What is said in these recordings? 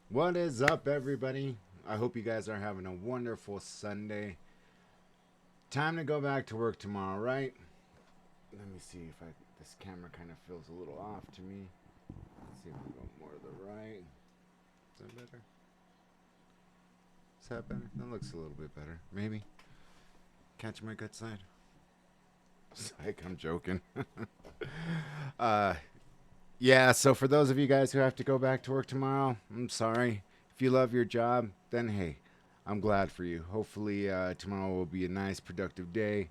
What is up, everybody? I hope you guys are having a wonderful Sunday. Time to go back to work tomorrow, right? Let me see if this camera kind of feels a little off to me. Let's see if we go more to the right. Is that better? Is that better? That looks a little bit better. Maybe. Catch my good side. Psych, I'm joking. uh, yeah, so for those of you guys who have to go back to work tomorrow, I'm sorry. If you love your job, then hey, I'm glad for you. Hopefully, tomorrow will be a nice, productive day.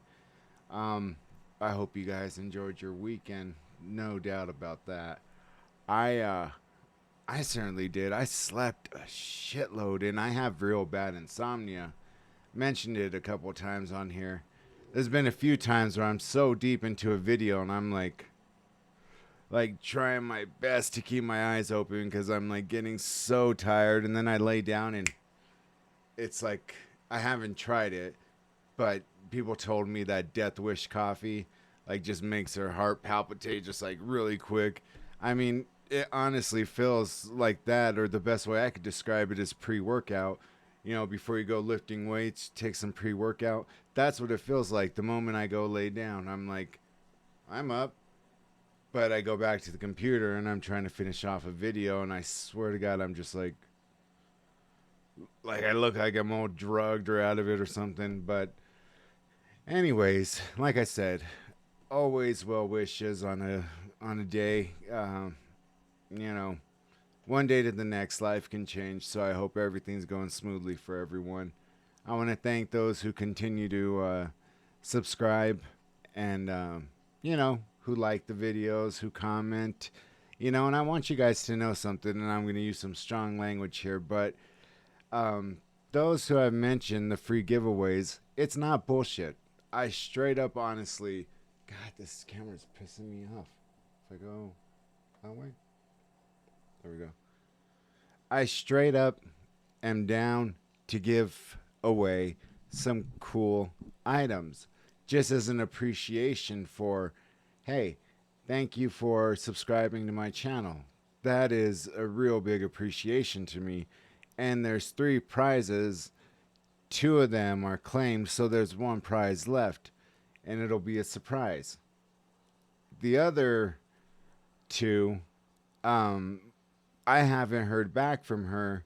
Um, I hope you guys enjoyed your weekend. No doubt about that. I uh, I certainly did. I slept a shitload, and I have real bad insomnia. Mentioned it a couple times on here. There's been a few times where I'm so deep into a video, and I'm like trying my best to keep my eyes open because I'm like getting so tired, and then I lay down and it's like I haven't tried it, but people told me that Death Wish coffee like just makes her heart palpitate just like really quick. I mean, it honestly feels like that, or the best way I could describe it is pre-workout. You know, before you go lifting weights, take some pre-workout. That's what it feels like the moment I go lay down. I'm like, I'm up, but I go back to the computer and I'm trying to finish off a video, and I swear to God, I'm just like I look like I'm all drugged or out of it or something. But anyways, like I said, always well wishes on a day. You know, one day to the next, life can change. So I hope everything's going smoothly for everyone. I want to thank those who continue to subscribe and who like the videos, who comment. And I want you guys to know something, and I'm going to use some strong language here, but um, those who have mentioned the free giveaways, it's not bullshit. I straight up honestly, God, this camera's pissing me off. If I go that way, there we go. I straight up am down to give away some cool items just as an appreciation for, hey, thank you for subscribing to my channel. That is a real big appreciation to me. And there's three prizes. Two of them are claimed, so there's one prize left, and it'll be a surprise. The other two, um, I haven't heard back from her.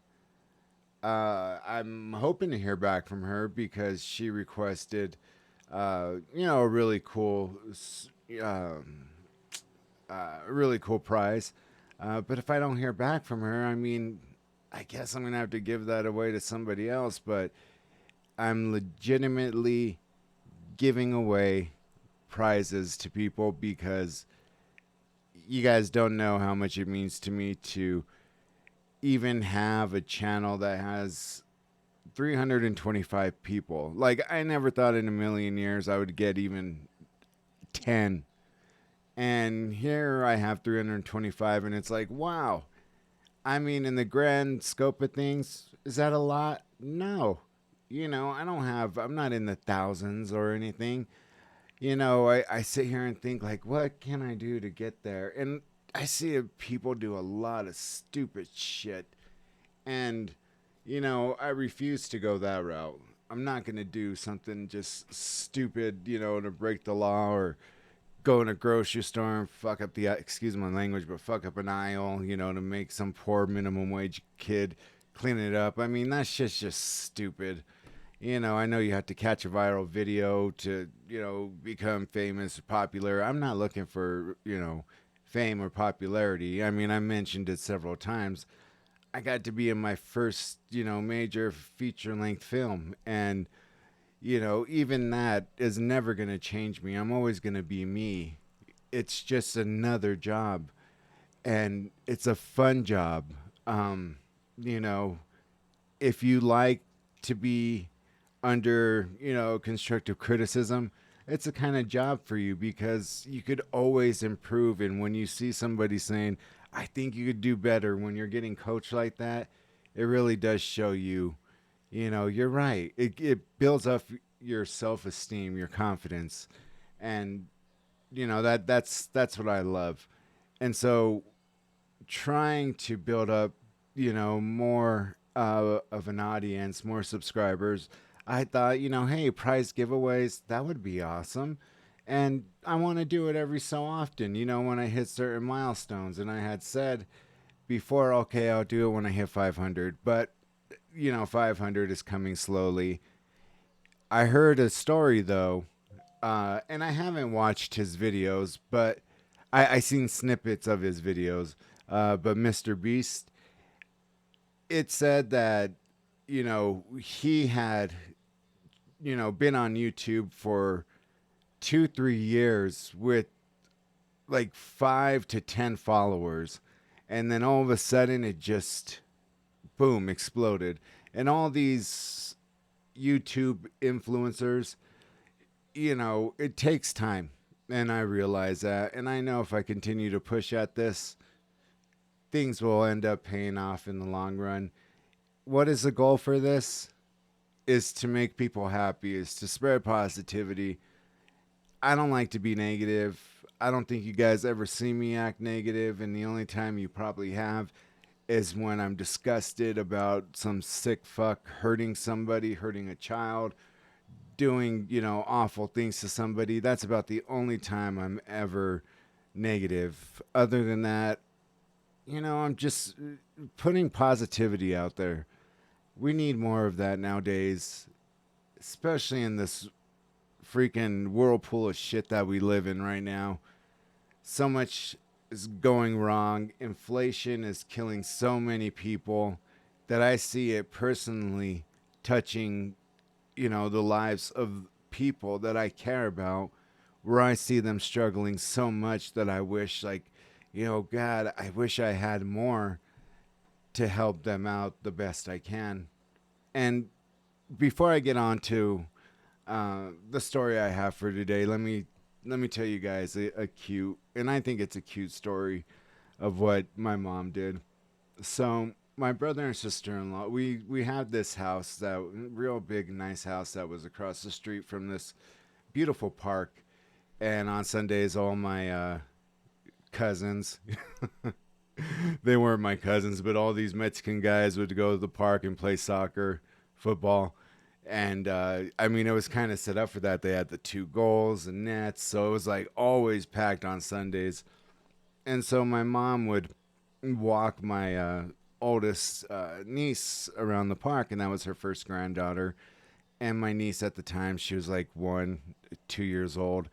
I'm hoping to hear back from her because she requested, a um, really cool prize. But if I don't hear back from her, I mean, I guess I'm gonna have to give that away to somebody else. But I'm legitimately giving away prizes to people because you guys don't know how much it means to me to even have a channel that has 325 people. Like, I never thought in a million years I would get even 10. And here I have 325, and it's like, wow. I mean, in the grand scope of things, is that a lot? No. I'm not in the thousands or anything. I sit here and think, like, what can I do to get there? And I see people do a lot of stupid shit. And, I refuse to go that route. I'm not going to do something just stupid, to break the law, or go in a grocery store and fuck up excuse my language, but fuck up an aisle, to make some poor minimum wage kid clean it up. I mean, that shit's just stupid. I know you have to catch a viral video to, become famous or popular. I'm not looking for, fame or popularity. I mean, I mentioned it several times. I got to be in my first, major feature length film. And, even that is never going to change me. I'm always going to be me. It's just another job. And it's a fun job. You know, if you like to be under, constructive criticism, it's a kind of job for you because you could always improve. And when you see somebody saying, I think you could do better, when you're getting coached like that, it really does show you, you're right. It builds up your self esteem, your confidence. And, that's what I love. And so trying to build up, more of an audience, more subscribers, I thought, hey, prize giveaways, that would be awesome. And I want to do it every so often, when I hit certain milestones. And I had said before, okay, I'll do it when I hit 500. But, 500 is coming slowly. I heard a story, though, and I haven't watched his videos, but I seen snippets of his videos. But Mr. Beast, it said that he had been on YouTube for 2-3 years with like 5 to 10 followers, and then all of a sudden it just boom exploded, and all these YouTube influencers, it takes time. And I realize that. And I know if I continue to push at this, things will end up paying off in the long run. What is the goal for this? Is to make people happy, is to spread positivity. I don't like to be negative. I don't think you guys ever see me act negative. And the only time you probably have is when I'm disgusted about some sick fuck hurting somebody, hurting a child, doing, awful things to somebody. That's about the only time I'm ever negative. Other than that, I'm just putting positivity out there. We need more of that nowadays, especially in this freaking whirlpool of shit that we live in right now. So much is going wrong. Inflation is killing so many people that I see it personally touching, the lives of people that I care about, where I see them struggling so much that I wish, like, God, I wish I had more to help them out the best I can. And before I get on to the story I have for today, let me tell you guys a cute, and I think it's a cute story of what my mom did. So my brother and sister-in-law, we had this house, that real big nice house that was across the street from this beautiful park. And on Sundays, all my cousins, they weren't my cousins, but all these Mexican guys would go to the park and play soccer, football. And I mean, it was kind of set up for that. They had the two goals and nets, so it was like always packed on Sundays. And so my mom would walk my oldest niece around the park, and that was her first granddaughter. And my niece at the time, she was like 1, 2 years old.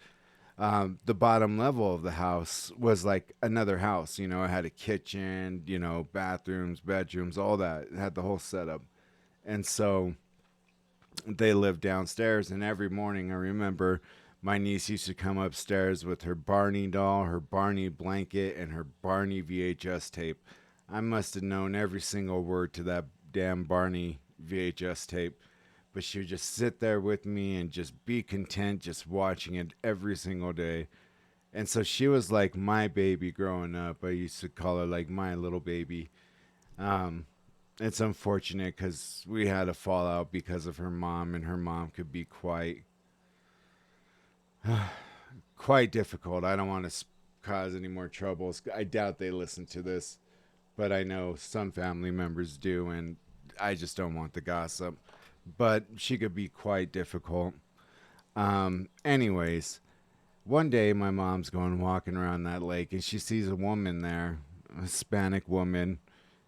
The bottom level of the house was like another house. It had a kitchen, bathrooms, bedrooms, all that. It had the whole setup. And so they lived downstairs. And every morning, I remember my niece used to come upstairs with her Barney doll, her Barney blanket, and her Barney VHS tape. I must have known every single word to that damn Barney VHS tape. But she would just sit there with me and just be content just watching it every single day. And so she was like my baby growing up. I used to call her like my little baby. Um, it's unfortunate because we had a fallout because of her mom, and her mom could be quite difficult. I don't want to cause any more troubles. I doubt they listen to this, but I know some family members do, and I just don't want the gossip. But she could be quite difficult. Anyways, one day my mom's going walking around that lake, and she sees a woman there, a Hispanic woman.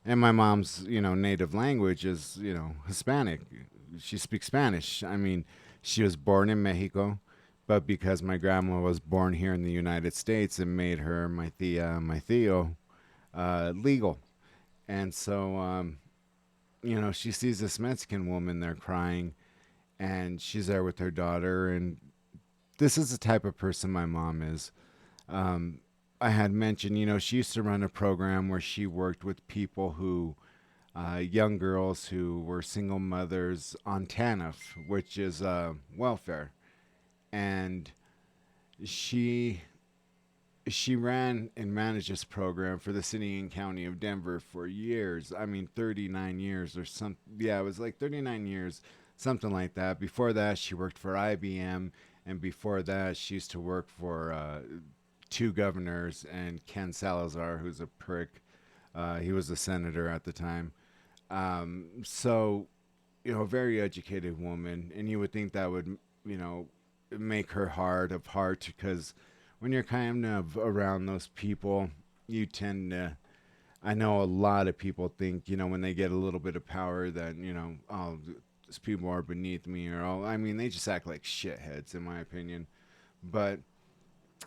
And my mom's, native language is, Hispanic. She speaks Spanish. I mean, she was born in Mexico, but because my grandma was born here in the United States, it made her my tia, my tío, legal. And so, she sees this Mexican woman there crying, and she's there with her daughter. And this is the type of person my mom is. Um, I had mentioned, she used to run a program where she worked with people who, young girls who were single mothers on TANF, which is welfare. And she she ran and managed this program for the city and county of Denver for years. I mean, 39 years or some. Yeah, it was like 39 years, something like that. Before that, she worked for IBM, and before that, she used to work for two governors and Ken Salazar, who's a prick. He was a senator at the time. So, a very educated woman, and you would think that would, make her hard of heart because when you're kind of around those people, you tend to. I know a lot of people think, when they get a little bit of power, that oh, these people are beneath me, or oh, I mean, they just act like shitheads, in my opinion. But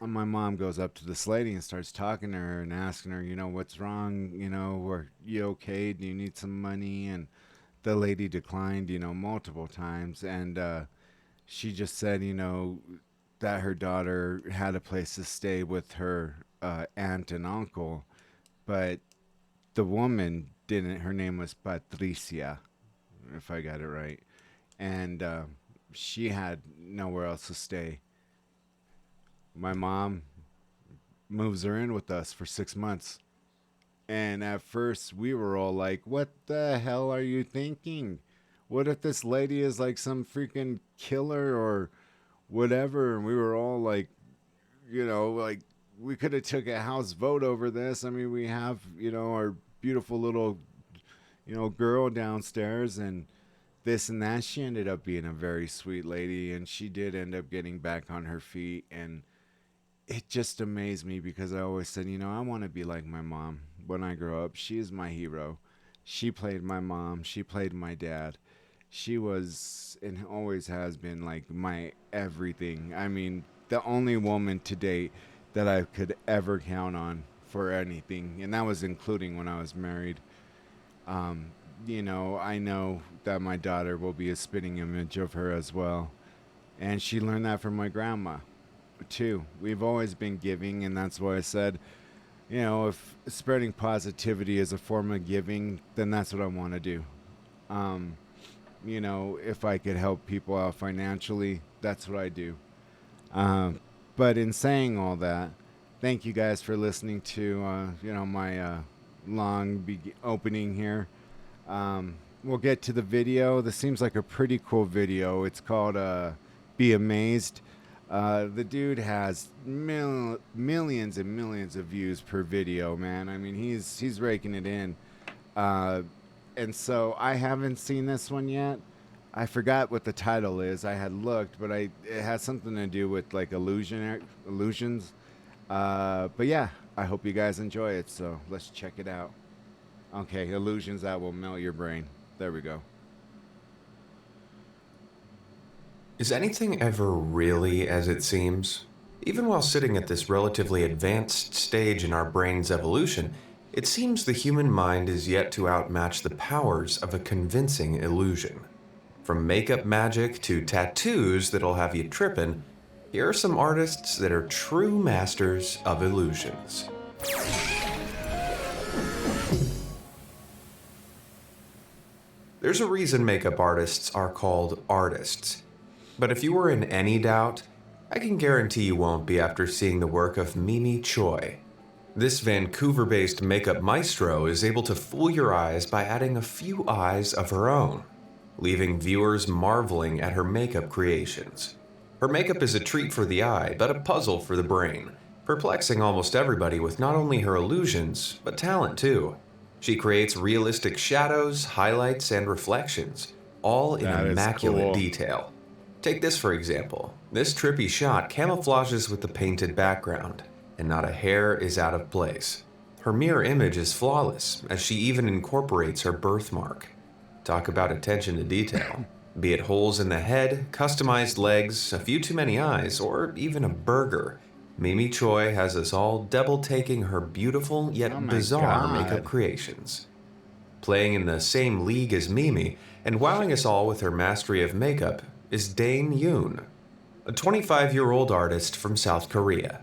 my mom goes up to this lady and starts talking to her and asking her, what's wrong? Are you okay? Do you need some money? And the lady declined, multiple times. And she just said, that her daughter had a place to stay with her aunt and uncle, but the woman didn't. Her name was Patricia, if I got it right. And she had nowhere else to stay. My mom moves her in with us for 6 months. And at first, we were all like, what the hell are you thinking? What if this lady is like some freaking killer or whatever? And we were all like, like we could have took a house vote over this. I mean, we have, our beautiful little, girl downstairs and this and that. She ended up being a very sweet lady, and she did end up getting back on her feet. And it just amazed me because I always said, I want to be like my mom when I grow up. She is my hero. She played my mom. She played my dad. She was and always has been like my everything. I mean, the only woman to date that I could ever count on for anything, and that was including when I was married. I know that my daughter will be a spitting image of her as well. And she learned that from my grandma, too. We've always been giving, and that's why I said, if spreading positivity is a form of giving, then that's what I want to do. If I could help people out financially, that's what I do. But in saying all that, thank you guys for listening to, my long opening here. We'll get to the video. This seems like a pretty cool video. It's called Be Amazed. The dude has millions and millions of views per video, man. I mean, he's raking it in. And so I haven't seen this one yet. I forgot what the title is. I had looked, but it has something to do with like illusions. But yeah, I hope you guys enjoy it. So let's check it out. Okay, illusions that will melt your brain. There we go. Is anything ever really as it seems? Even while sitting at this relatively advanced stage in our brain's evolution, it seems the human mind is yet to outmatch the powers of a convincing illusion. From makeup magic to tattoos that'll have you trippin', here are some artists that are true masters of illusions. There's a reason makeup artists are called artists. But if you were in any doubt, I can guarantee you won't be after seeing the work of Mimi Choi. This Vancouver-based makeup maestro is able to fool your eyes by adding a few eyes of her own, leaving viewers marveling at her makeup creations. Her makeup is a treat for the eye, but a puzzle for the brain, perplexing almost everybody with not only her illusions, but talent too. She creates realistic shadows, highlights, and reflections, all in immaculate detail. Take this for example. This trippy shot camouflages with the painted background, and not a hair is out of place. Her mirror image is flawless, as she even incorporates her birthmark. Talk about attention to detail. Be it holes in the head, customized legs, a few too many eyes, or even a burger, Mimi Choi has us all double-taking her beautiful yet bizarre makeup creations. Playing in the same league as Mimi, and wowing us all with her mastery of makeup, is Dane Yoon, a 25-year-old artist from South Korea.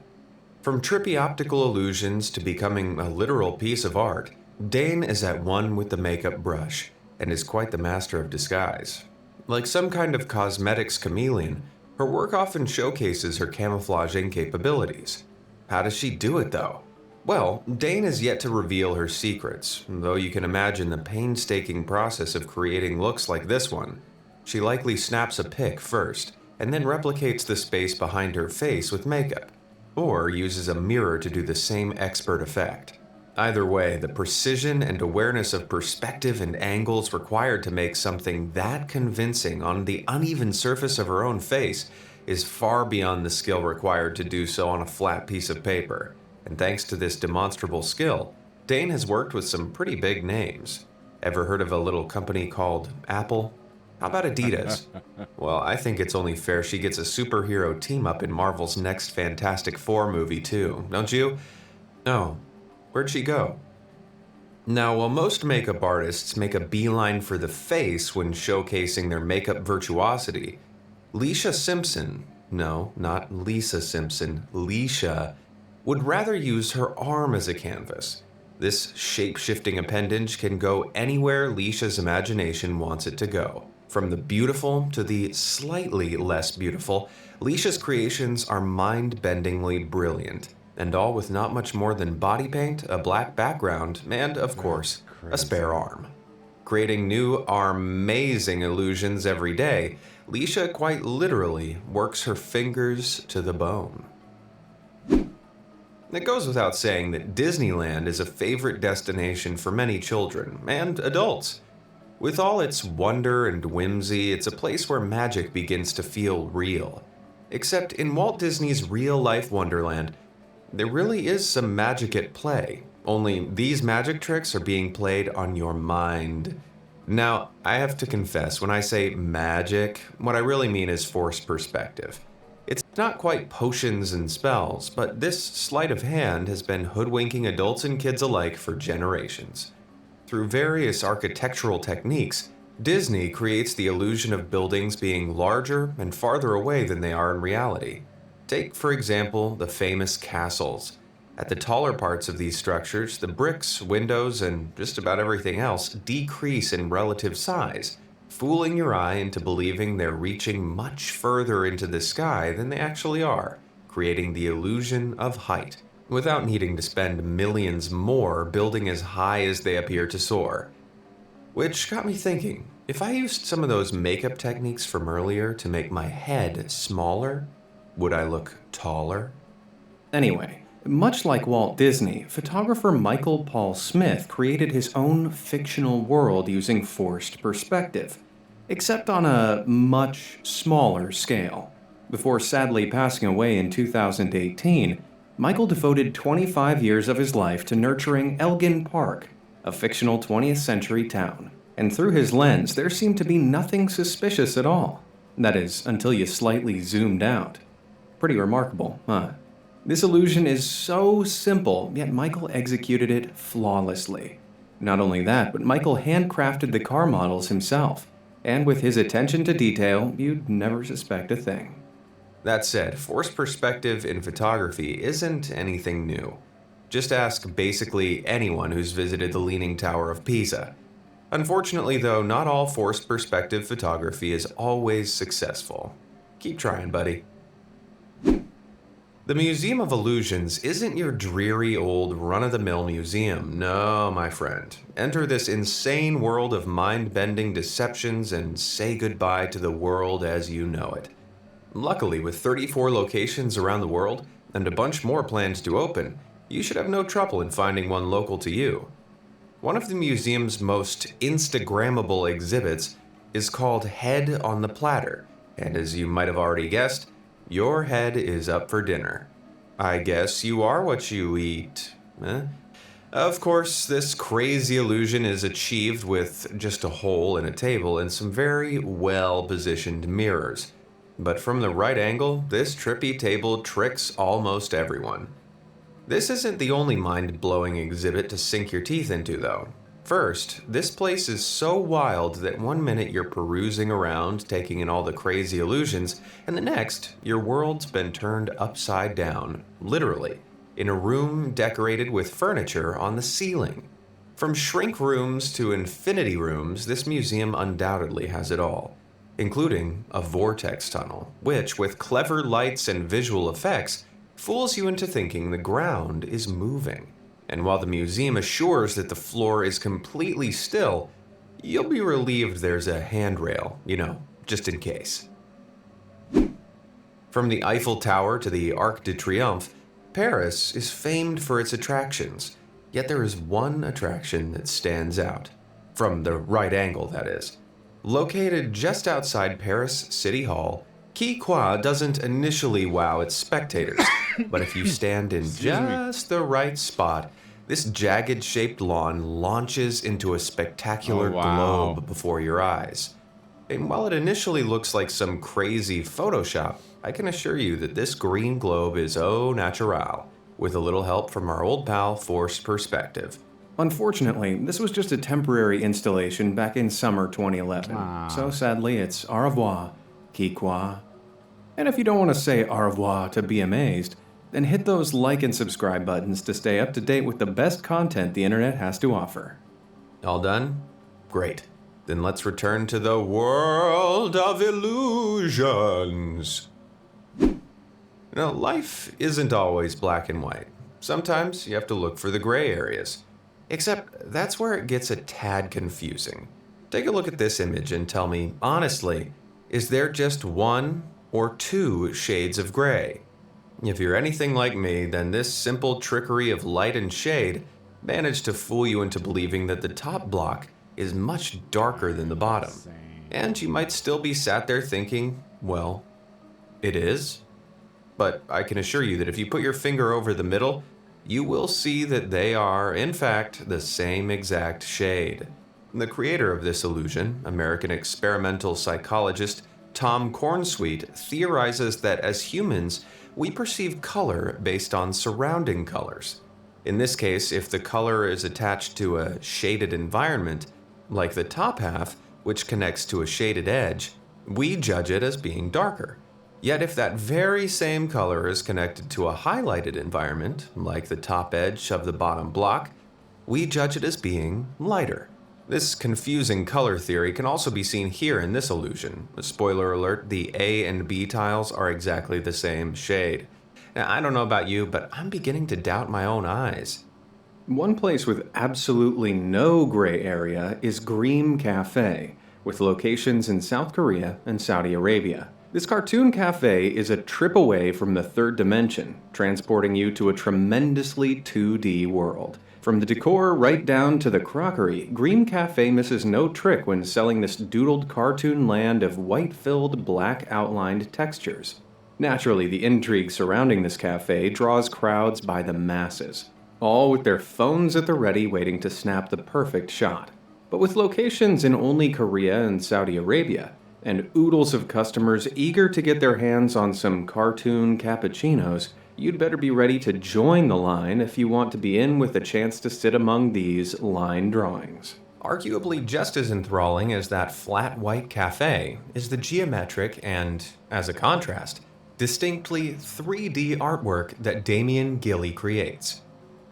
From trippy optical illusions to becoming a literal piece of art, Dane is at one with the makeup brush, and is quite the master of disguise. Like some kind of cosmetics chameleon, her work often showcases her camouflaging capabilities. How does she do it though? Well, Dane has yet to reveal her secrets, though you can imagine the painstaking process of creating looks like this one. She likely snaps a pic first, and then replicates the space behind her face with makeup, or uses a mirror to do the same expert effect. Either way, the precision and awareness of perspective and angles required to make something that convincing on the uneven surface of her own face is far beyond the skill required to do so on a flat piece of paper. And thanks to this demonstrable skill, Dane has worked with some pretty big names. Ever heard of a little company called Apple? How about Adidas? Well, I think it's only fair she gets a superhero team-up in Marvel's next Fantastic Four movie too, don't you? No. Where'd she go? Now, while most makeup artists make a beeline for the face when showcasing their makeup virtuosity, Leisha Simpson, no, not Lisa Simpson, Leisha, would rather use her arm as a canvas. This shape-shifting appendage can go anywhere Leisha's imagination wants it to go. From the beautiful to the slightly less beautiful, Leisha's creations are mind-bendingly brilliant, and all with not much more than body paint, a black background, and, of course, a spare arm. Creating new amazing illusions every day, Leisha quite literally works her fingers to the bone. It goes without saying that Disneyland is a favorite destination for many children and adults. With all its wonder and whimsy, it's a place where magic begins to feel real. Except in Walt Disney's real-life Wonderland, there really is some magic at play, only these magic tricks are being played on your mind. Now, I have to confess, when I say magic, what I really mean is forced perspective. It's not quite potions and spells, but this sleight of hand has been hoodwinking adults and kids alike for generations. Through various architectural techniques, Disney creates the illusion of buildings being larger and farther away than they are in reality. Take, for example, the famous castles. At the taller parts of these structures, the bricks, windows, and just about everything else decrease in relative size, fooling your eye into believing they're reaching much further into the sky than they actually are, creating the illusion of height, without needing to spend millions more building as high as they appear to soar. Which got me thinking, if I used some of those makeup techniques from earlier to make my head smaller, would I look taller? Anyway, much like Walt Disney, photographer Michael Paul Smith created his own fictional world using forced perspective, except on a much smaller scale. Before sadly passing away in 2018, Michael devoted 25 years of his life to nurturing Elgin Park, a fictional 20th century town. And through his lens, there seemed to be nothing suspicious at all. That is, until you slightly zoomed out. Pretty remarkable, huh? This illusion is so simple, yet Michael executed it flawlessly. Not only that, but Michael handcrafted the car models himself. And with his attention to detail, you'd never suspect a thing. That said, forced perspective in photography isn't anything new. Just ask basically anyone who's visited the Leaning Tower of Pisa. Unfortunately, though, not all forced perspective photography is always successful. Keep trying, buddy. The Museum of Illusions isn't your dreary old run-of-the-mill museum. No, my friend. Enter this insane world of mind-bending deceptions and say goodbye to the world as you know it. Luckily, with 34 locations around the world, and a bunch more planned to open, you should have no trouble in finding one local to you. One of the museum's most Instagrammable exhibits is called Head on the Platter, and as you might have already guessed, your head is up for dinner. I guess you are what you eat, eh? Of course, this crazy illusion is achieved with just a hole in a table and some very well-positioned mirrors. But from the right angle, this trippy table tricks almost everyone. This isn't the only mind-blowing exhibit to sink your teeth into, though. First, this place is so wild that one minute you're perusing around, taking in all the crazy illusions, and the next, your world's been turned upside down, literally, in a room decorated with furniture on the ceiling. From shrink rooms to infinity rooms, this museum undoubtedly has it all, including a vortex tunnel, which, with clever lights and visual effects, fools you into thinking the ground is moving. And while the museum assures that the floor is completely still, you'll be relieved there's a handrail, just in case. From the Eiffel Tower to the Arc de Triomphe, Paris is famed for its attractions. Yet there is one attraction that stands out. From the right angle, that is. Located just outside Paris City Hall, Quai Qua doesn't initially wow its spectators, but if you stand in just the right spot, this jagged-shaped lawn launches into a spectacular Oh, wow. globe before your eyes. And while it initially looks like some crazy Photoshop, I can assure you that this green globe is au natural, with a little help from our old pal Forced Perspective. Unfortunately, this was just a temporary installation back in summer 2011, so sadly it's au revoir, qui quoi. And if you don't want to say au revoir to be amazed, then hit those like and subscribe buttons to stay up to date with the best content the internet has to offer. All done? Great. Then let's return to the world of illusions. Now, life isn't always black and white. Sometimes you have to look for the gray areas. Except that's where it gets a tad confusing. Take a look at this image and tell me, honestly, is there just one or two shades of gray? If you're anything like me, then this simple trickery of light and shade managed to fool you into believing that the top block is much darker than the bottom. And you might still be sat there thinking, well, it is. But I can assure you that if you put your finger over the middle, you will see that they are, in fact, the same exact shade. The creator of this illusion, American experimental psychologist Tom Cornsweet, theorizes that as humans, we perceive color based on surrounding colors. In this case, if the color is attached to a shaded environment, like the top half, which connects to a shaded edge, we judge it as being darker. Yet if that very same color is connected to a highlighted environment, like the top edge of the bottom block, we judge it as being lighter. This confusing color theory can also be seen here in this illusion. Spoiler alert, the A and B tiles are exactly the same shade. Now, I don't know about you, but I'm beginning to doubt my own eyes. One place with absolutely no gray area is Greem Cafe, with locations in South Korea and Saudi Arabia. This cartoon cafe is a trip away from the third dimension, transporting you to a tremendously 2D world. From the decor right down to the crockery, Greem Cafe misses no trick when selling this doodled cartoon land of white-filled, black-outlined textures. Naturally, the intrigue surrounding this cafe draws crowds by the masses, all with their phones at the ready waiting to snap the perfect shot. But with locations in only Korea and Saudi Arabia, and oodles of customers eager to get their hands on some cartoon cappuccinos, you'd better be ready to join the line if you want to be in with a chance to sit among these line drawings. Arguably just as enthralling as that flat white cafe is the geometric and, as a contrast, distinctly 3D artwork that Damien Gilly creates.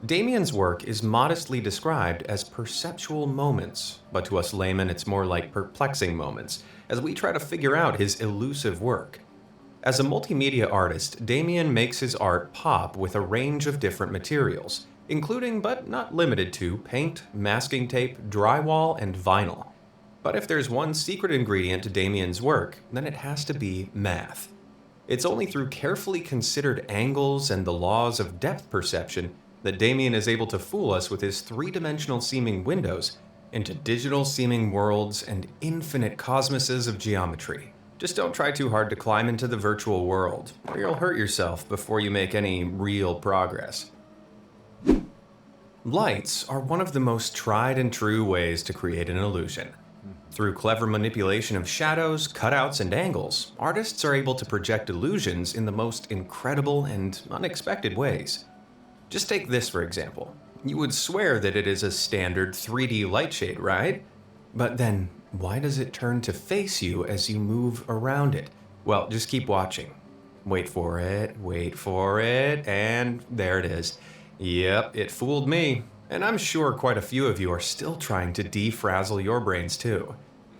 Damien's work is modestly described as perceptual moments, but to us laymen it's more like perplexing moments, as we try to figure out his elusive work. As a multimedia artist, Damien makes his art pop with a range of different materials, including but not limited to paint, masking tape, drywall, and vinyl. But if there's one secret ingredient to Damien's work, then it has to be math. It's only through carefully considered angles and the laws of depth perception that Damien is able to fool us with his three-dimensional seeming windows into digital-seeming worlds and infinite cosmoses of geometry. Just don't try too hard to climb into the virtual world, or you'll hurt yourself before you make any real progress. Lights are one of the most tried and true ways to create an illusion. Through clever manipulation of shadows, cutouts, and angles, artists are able to project illusions in the most incredible and unexpected ways. Just take this for example. You would swear that it is a standard 3D light shade, right? But then, why does it turn to face you as you move around it? Well, just keep watching. Wait for it, and there it is. Yep, it fooled me. And I'm sure quite a few of you are still trying to defrazzle your brains too.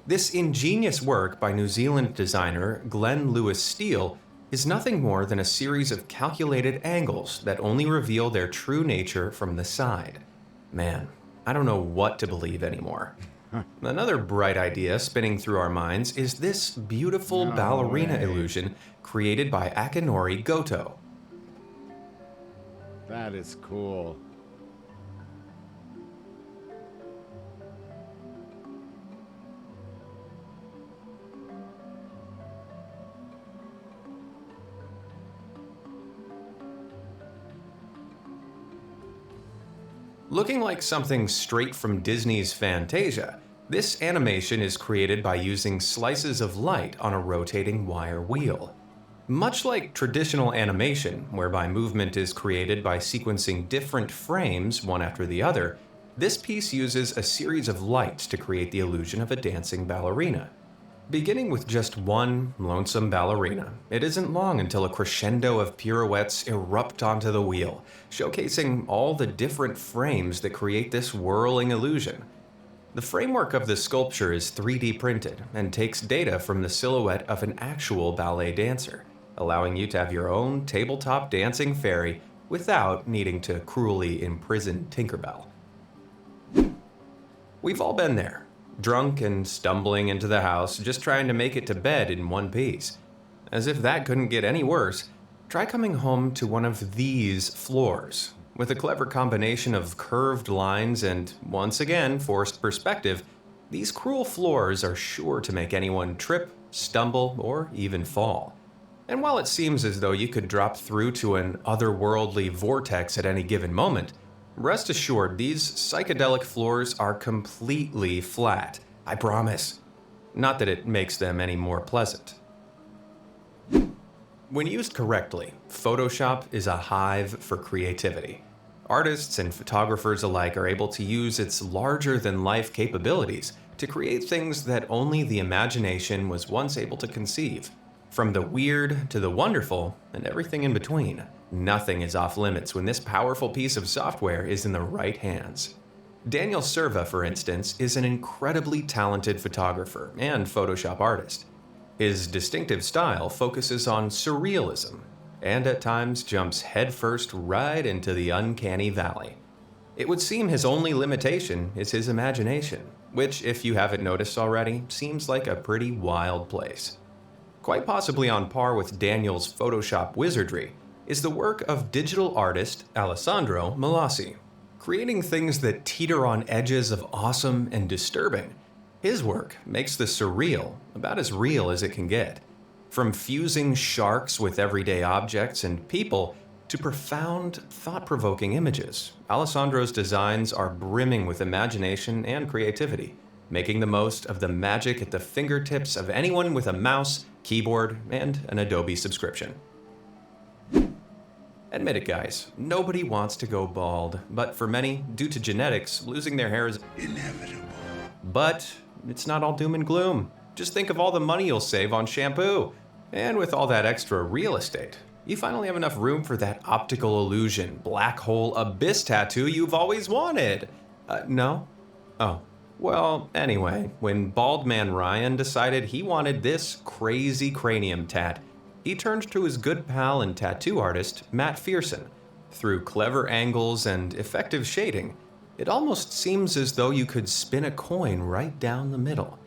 This ingenious work by New Zealand designer Glenn Lewis Steele is nothing more than a series of calculated angles that only reveal their true nature from the side. Man, I don't know what to believe anymore. Another bright idea spinning through our minds is this beautiful ballerina illusion created by Akinori Goto. That is cool. Looking like something straight from Disney's Fantasia, this animation is created by using slices of light on a rotating wire wheel. Much like traditional animation, whereby movement is created by sequencing different frames one after the other, this piece uses a series of lights to create the illusion of a dancing ballerina. Beginning with just one lonesome ballerina, it isn't long until a crescendo of pirouettes erupt onto the wheel, showcasing all the different frames that create this whirling illusion. The framework of the sculpture is 3D printed and takes data from the silhouette of an actual ballet dancer, allowing you to have your own tabletop dancing fairy without needing to cruelly imprison Tinkerbell. We've all been there, drunk and stumbling into the house, just trying to make it to bed in one piece. As if that couldn't get any worse, try coming home to one of these floors. With a clever combination of curved lines and, once again, forced perspective, these cruel floors are sure to make anyone trip, stumble, or even fall. And while it seems as though you could drop through to an otherworldly vortex at any given moment, rest assured these psychedelic floors are completely flat, I promise. Not that it makes them any more pleasant. When used correctly, Photoshop is a hive for creativity. Artists and photographers alike are able to use its larger-than-life capabilities to create things that only the imagination was once able to conceive. From the weird to the wonderful, and everything in between, nothing is off-limits when this powerful piece of software is in the right hands. Daniel Serva, for instance, is an incredibly talented photographer and Photoshop artist. His distinctive style focuses on surrealism, and at times jumps headfirst right into the uncanny valley. It would seem his only limitation is his imagination, which, if you haven't noticed already, seems like a pretty wild place. Quite possibly on par with Daniel's Photoshop wizardry is the work of digital artist Alessandro Malassi. Creating things that teeter on edges of awesome and disturbing, his work makes the surreal about as real as it can get. From fusing sharks with everyday objects and people to profound, thought-provoking images, Alessandro's designs are brimming with imagination and creativity, making the most of the magic at the fingertips of anyone with a mouse, keyboard, and an Adobe subscription. Admit it, guys, nobody wants to go bald, but for many, due to genetics, losing their hair is inevitable. But it's not all doom and gloom. Just think of all the money you'll save on shampoo. And with all that extra real estate, you finally have enough room for that optical illusion, black hole abyss tattoo you've always wanted. No? Oh. Well, anyway, when Bald Man Ryan decided he wanted this crazy cranium tat, he turned to his good pal and tattoo artist, Matt Fearson. Through clever angles and effective shading, it almost seems as though you could spin a coin right down the middle.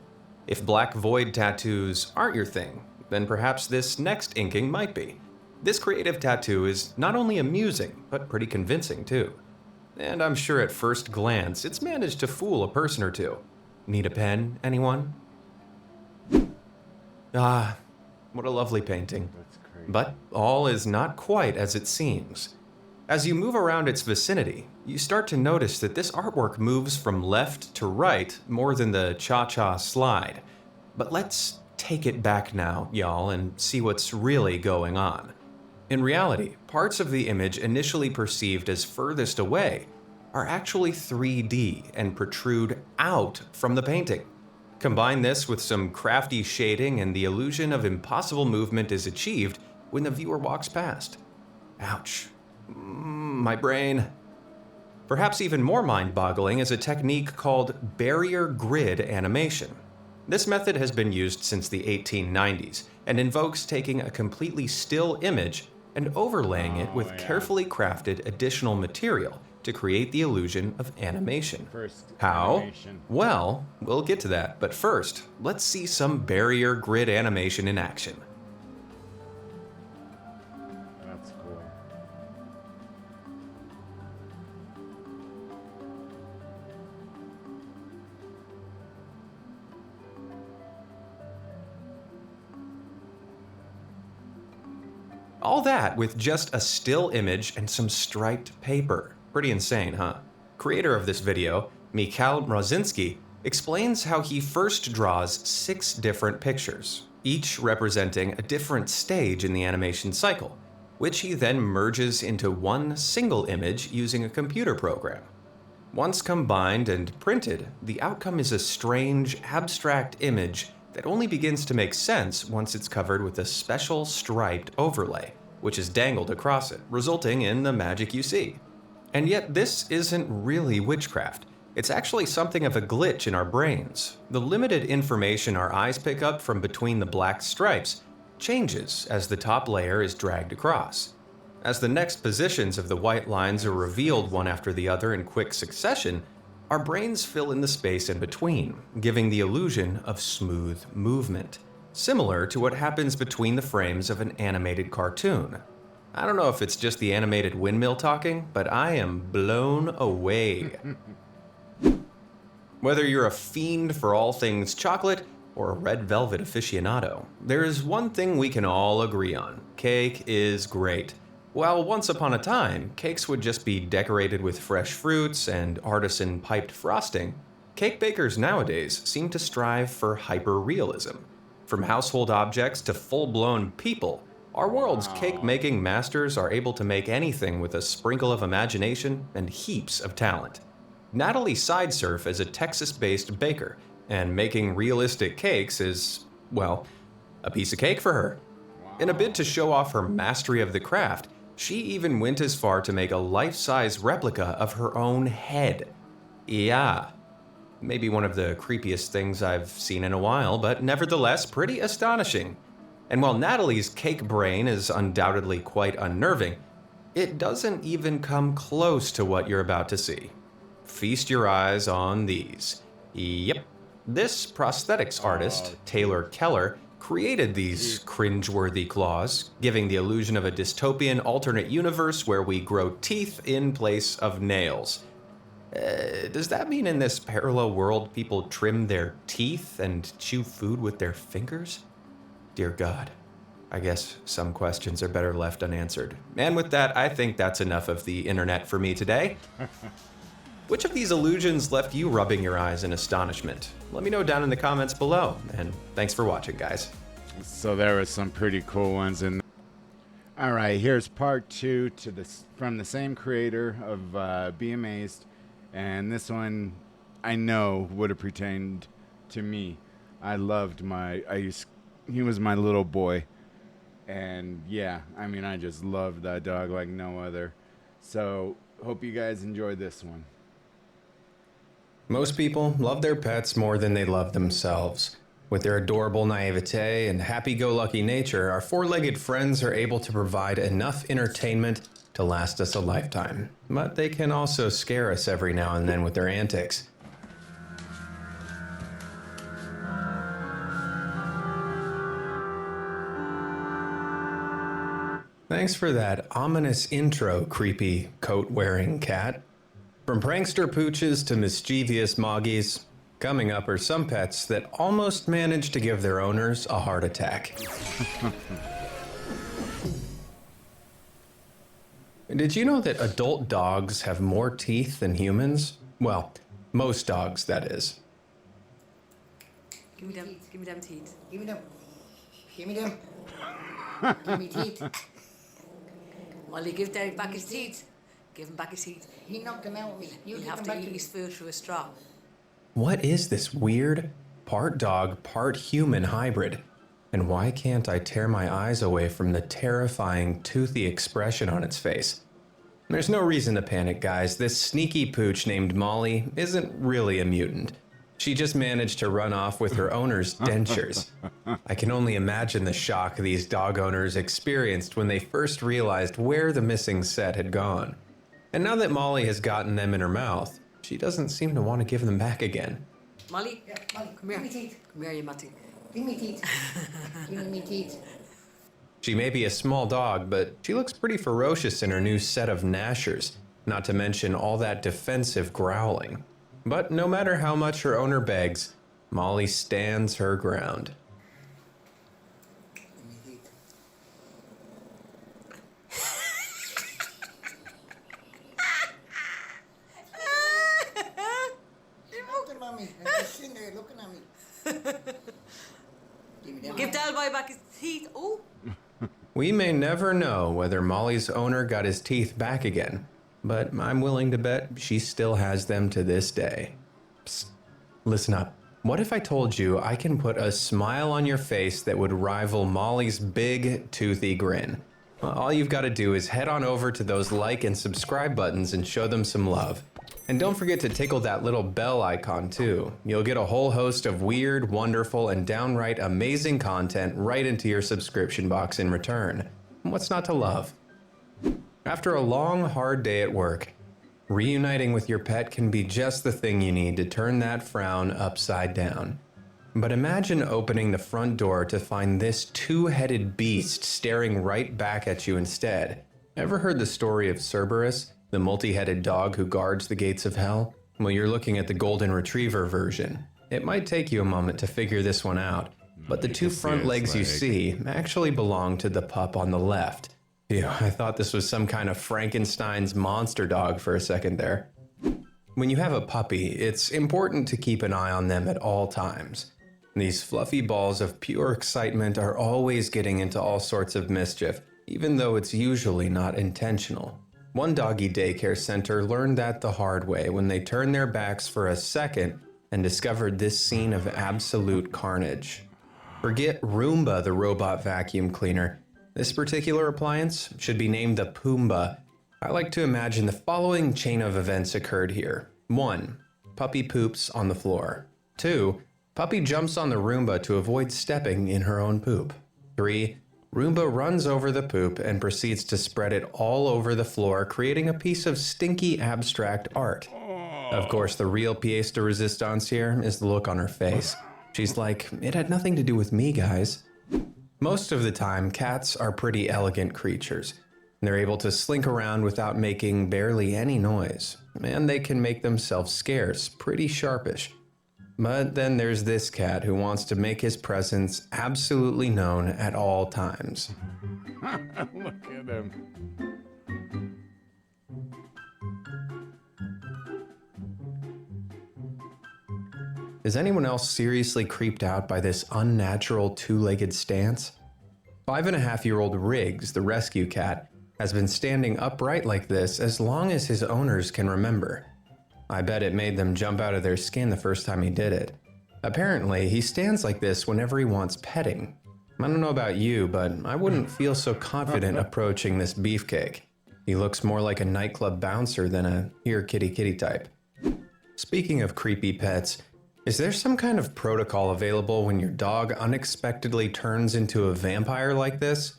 If black void tattoos aren't your thing, then perhaps this next inking might be. This creative tattoo is not only amusing, but pretty convincing too. And I'm sure at first glance, it's managed to fool a person or two. Need a pen, anyone? Ah, what a lovely painting. That's crazy. But all is not quite as it seems. As you move around its vicinity, you start to notice that this artwork moves from left to right more than the cha-cha slide. But let's take it back now, y'all, and see what's really going on. In reality, parts of the image initially perceived as furthest away are actually 3D and protrude out from the painting. Combine this with some crafty shading and the illusion of impossible movement is achieved when the viewer walks past. Ouch. My brain. Perhaps even more mind-boggling is a technique called barrier grid animation. This method has been used since the 1890s and invokes taking a completely still image and overlaying it with carefully crafted additional material to create the illusion of animation. First How? animation. Well, we'll get to that, but first, let's see some barrier grid animation in action. That's cool. All that with just a still image and some striped paper. Pretty insane, huh? Creator of this video, Mikhail Mrozinski, explains how he first draws 6 different pictures, each representing a different stage in the animation cycle, which he then merges into one single image using a computer program. Once combined and printed, the outcome is a strange, abstract image that only begins to make sense once it's covered with a special striped overlay, which is dangled across it, resulting in the magic you see. And yet this isn't really witchcraft. It's actually something of a glitch in our brains. The limited information our eyes pick up from between the black stripes changes as the top layer is dragged across. As the next positions of the white lines are revealed one after the other in quick succession, our brains fill in the space in between, giving the illusion of smooth movement, similar to what happens between the frames of an animated cartoon. I don't know if it's just the animated windmill talking, but I am blown away. Whether you're a fiend for all things chocolate or a red velvet aficionado, there is one thing we can all agree on: cake is great. While once upon a time, cakes would just be decorated with fresh fruits and artisan piped frosting, cake bakers nowadays seem to strive for hyper-realism. From household objects to full-blown people, our world's cake-making masters are able to make anything with a sprinkle of imagination and heaps of talent. Natalie Sidesurf is a Texas-based baker, and making realistic cakes is, well, a piece of cake for her. In a bid to show off her mastery of the craft, she even went as far to make a life-size replica of her own head. Yeah, maybe one of the creepiest things I've seen in a while, but nevertheless pretty astonishing. And while Natalie's cake brain is undoubtedly quite unnerving, it doesn't even come close to what you're about to see. Feast your eyes on these. Yep, this prosthetics artist, Taylor Keller, created these cringeworthy claws, giving the illusion of a dystopian alternate universe where we grow teeth in place of nails. Does that mean in this parallel world people trim their teeth and chew food with their fingers? Dear God, I guess some questions are better left unanswered. And with that, I think that's enough of the internet for me today. Which of these illusions left you rubbing your eyes in astonishment? Let me know down in the comments below, and thanks for watching, guys. So there were some pretty cool ones in. All right, here's part 2 from the same creator of Be Amazed, and this one I know would have pertained to me. I loved he was my little boy, and yeah, I mean I just loved that dog like no other. So hope you guys enjoyed this one. Most people love their pets more than they love themselves. With their adorable naivete and happy-go-lucky nature, our four-legged friends are able to provide enough entertainment to last us a lifetime. But they can also scare us every now and then with their antics. Thanks for that ominous intro, creepy coat-wearing cat. From prankster pooches to mischievous moggies, coming up are some pets that almost manage to give their owners a heart attack. Did you know that adult dogs have more teeth than humans? Well, most dogs, that is. Give me them teeth. Give me them. Give me them. Give me teeth. Molly, give Derek back his teeth. Give him back his teeth. He knocked them out. You He'll give have them to back eat to his food through a straw. What is this weird, part dog, part human hybrid? And why can't I tear my eyes away from the terrifying, toothy expression on its face? There's no reason to panic, guys. This sneaky pooch named Molly isn't really a mutant. She just managed to run off with her owner's dentures. I can only imagine the shock these dog owners experienced when they first realized where the missing set had gone. And now that Molly has gotten them in her mouth, she doesn't seem to want to give them back again. Molly, Yeah, Molly, come here. Give me teeth. Come here, you Matty. Give me teeth. Give me teeth. She may be a small dog, but she looks pretty ferocious in her new set of gnashers, not to mention all that defensive growling. But no matter how much her owner begs, Molly stands her ground. Give me teeth. Give me them. Give Del Boy back his teeth. Oh, We may never know whether Molly's owner got his teeth back again, but I'm willing to bet she still has them to this day. Psst, listen up. What if I told you I can put a smile on your face that would rival Molly's big, toothy grin? All you've got to do is head on over to those like and subscribe buttons and show them some love. And don't forget to tickle that little bell icon too. You'll get a whole host of weird, wonderful, and downright amazing content right into your subscription box in return. What's not to love? After a long, hard day at work, reuniting with your pet can be just the thing you need to turn that frown upside down. But imagine opening the front door to find this two-headed beast staring right back at you instead. Ever heard the story of Cerberus, the multi-headed dog who guards the gates of hell? Well, you're looking at the golden retriever version. It might take you a moment to figure this one out, but the two front legs you see actually belong to the pup on the left. Ew, I thought this was some kind of Frankenstein's monster dog for a second there. When you have a puppy, it's important to keep an eye on them at all times. These fluffy balls of pure excitement are always getting into all sorts of mischief, even though it's usually not intentional. One doggy daycare center learned that the hard way when they turned their backs for a second and discovered this scene of absolute carnage. Forget Roomba, the robot vacuum cleaner. This particular appliance should be named the Pumbaa. I like to imagine the following chain of events occurred here. 1. Puppy poops on the floor. 2. Puppy jumps on the Roomba to avoid stepping in her own poop. 3. Roomba runs over the poop and proceeds to spread it all over the floor, creating a piece of stinky abstract art. Of course, the real pièce de résistance here is the look on her face. She's like, it had nothing to do with me, guys. Most of the time, cats are pretty elegant creatures. They're able to slink around without making barely any noise, and they can make themselves scarce, pretty sharpish. But then there's this cat who wants to make his presence absolutely known at all times. Look at him. Is anyone else seriously creeped out by this unnatural two-legged stance? 5.5-year-old Riggs, the rescue cat, has been standing upright like this as long as his owners can remember. I bet it made them jump out of their skin the first time he did it. Apparently, he stands like this whenever he wants petting. I don't know about you, but I wouldn't feel so confident approaching this beefcake. He looks more like a nightclub bouncer than a here kitty kitty type. Speaking of creepy pets, is there some kind of protocol available when your dog unexpectedly turns into a vampire like this?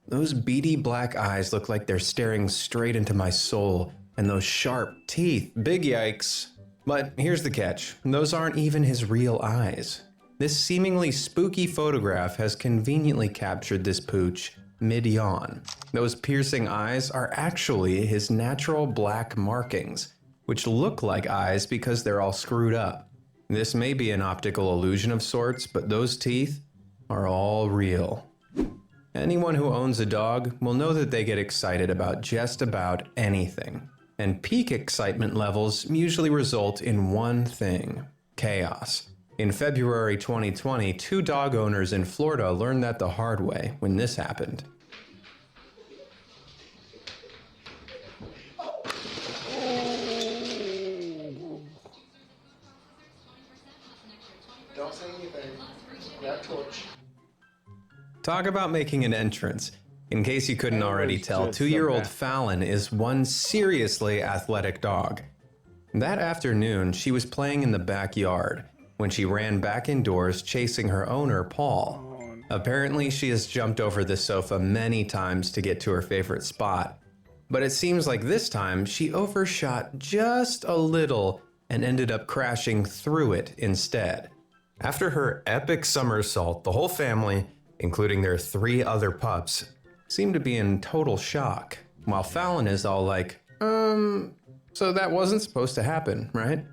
Those beady black eyes look like they're staring straight into my soul, and those sharp teeth, big yikes. But here's the catch, those aren't even his real eyes. This seemingly spooky photograph has conveniently captured this pooch mid-yawn. Those piercing eyes are actually his natural black markings, which look like eyes because they're all screwed up. This may be an optical illusion of sorts, but those teeth are all real. Anyone who owns a dog will know that they get excited about just about anything. And peak excitement levels usually result in one thing: chaos. In February 2020, 2 dog owners in Florida learned that the hard way when this happened. Don't say anything. Grab torch. Talk about making an entrance. In case you couldn't already tell, just 2-year-old so Fallon is one seriously athletic dog. That afternoon, she was playing in the backyard when she ran back indoors chasing her owner, Paul. Apparently, she has jumped over the sofa many times to get to her favorite spot. But it seems like this time, she overshot just a little and ended up crashing through it instead. After her epic somersault, the whole family, including their 3 other pups, Seemed to be in total shock, while Fallon is all like, so that wasn't supposed to happen, right?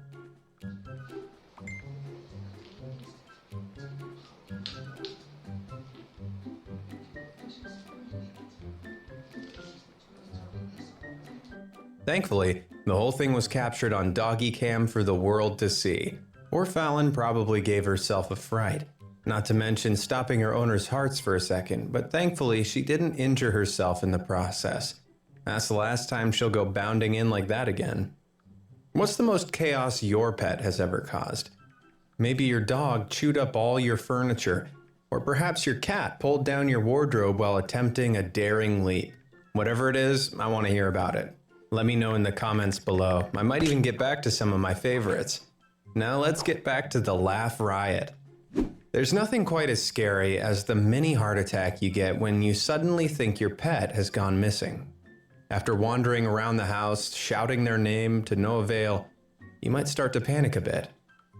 Thankfully, the whole thing was captured on doggy cam for the world to see. Poor Fallon probably gave herself a fright, not to mention stopping her owner's hearts for a second, but thankfully she didn't injure herself in the process. That's the last time she'll go bounding in like that again. What's the most chaos your pet has ever caused? Maybe your dog chewed up all your furniture, or perhaps your cat pulled down your wardrobe while attempting a daring leap. Whatever it is, I want to hear about it. Let me know in the comments below. I might even get back to some of my favorites. Now let's get back to the laugh riot. There's nothing quite as scary as the mini heart attack you get when you suddenly think your pet has gone missing. After wandering around the house, shouting their name to no avail, you might start to panic a bit.